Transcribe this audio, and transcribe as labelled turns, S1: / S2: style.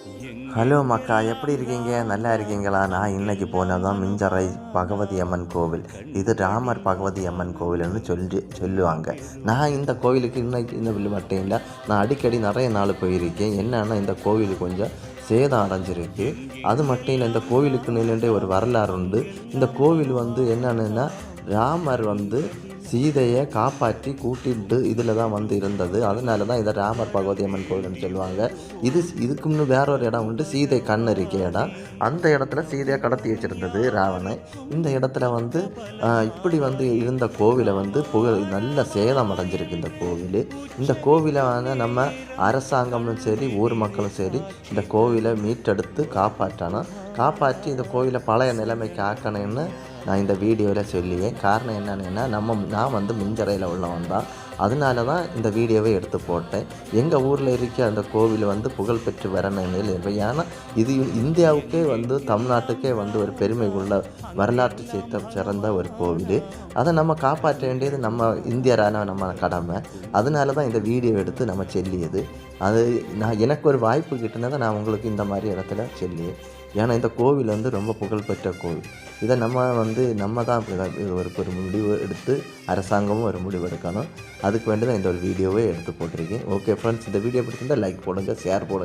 S1: Hello மக்கா, எப்படி இருக்கீங்க? நல்லா இருக்கீங்களா? நான் இன்னைக்கு போனதான் மிஞ்சரை பகவதி அம்மன் கோவில். இது ராமர் பகவதி அம்மன் கோவில்னு சொல்லுவாங்க. நான் இந்த கோவிலுக்கு இன்னைக்கு இந்த மட்டும் இல்லை, நான் அடிக்கடி நிறைய நாள் போயிருக்கேன். என்னன்னா இந்த கோவில் கொஞ்சம் சேதம் அடைஞ்சிருக்கு. அது மட்டும் இல்லை, இந்த கோவிலுக்கு நின்றுட்டு ஒரு வரலாறு உண்டு. இந்த கோவில் என்னன்னா, ராமர் சீதையை காப்பாற்றி கூட்டிட்டு இதில் தான் இருந்தது. அதனால தான் இதை ராமர் பகவதி அம்மன் கோவில்னு சொல்லுவாங்க. இதுக்கு முன்னும் வேற ஒரு இடம் உண்டு, சீதை கண் இருக்க இடம். அந்த இடத்துல சீதையை கடத்தி வச்சிருந்தது ராவணன். இந்த இடத்துல இப்படி இருந்த கோவிலை நல்ல சேதம் அடைஞ்சிருக்கு இந்த கோவில். இந்த கோவிலை நம்ம அரசாங்கமும் சரி ஊர் மக்களும் சரி இந்த கோவிலை மீட்டெடுத்து காப்பாற்றி இந்த கோவிலை பழைய நிலைமைக்கு ஆக்கணும்னு நான் இந்த வீடியோவில் சொல்லியேன். காரணம் என்னென்னா, நான் மிஞ்சரையில் உள்ளவன் தான். அதனால தான் இந்த வீடியோவை எடுத்து போட்டேன். எங்கள் ஊரில் இருக்க அந்த கோவில் புகழ்பெற்று வரணும்னு. ஏன்னா இது இந்தியாவுக்கே தமிழ்நாட்டுக்கே ஒரு பெருமை உள்ள வரலாற்று சிறந்த ஒரு கோவில். அதை நம்ம காப்பாற்ற வேண்டியது நம்ம இந்தியரான நம்ம கடமை. அதனால தான் இந்த வீடியோ எடுத்து நம்ம சொல்லியது. எனக்கு ஒரு வாய்ப்பு கிட்டினதை நான் உங்களுக்கு இந்த மாதிரி இடத்துல சொல்லியேன். ஏன்னா இந்த கோவில் ரொம்ப புகழ்பெற்ற கோவில். இதை நம்ம தான் ஒரு முடிவு எடுத்து அரசாங்கமும் ஒரு முடிவு எடுக்கணும். அதுக்கு வேண்டி தான் இந்த ஒரு வீடியோவே எடுத்து போட்டிருக்கேன். ஓகே ஃப்ரெண்ட்ஸ், இந்த வீடியோ பிடிச்சிருந்தால் லைக் போடுங்க, ஷேர் போடுங்க.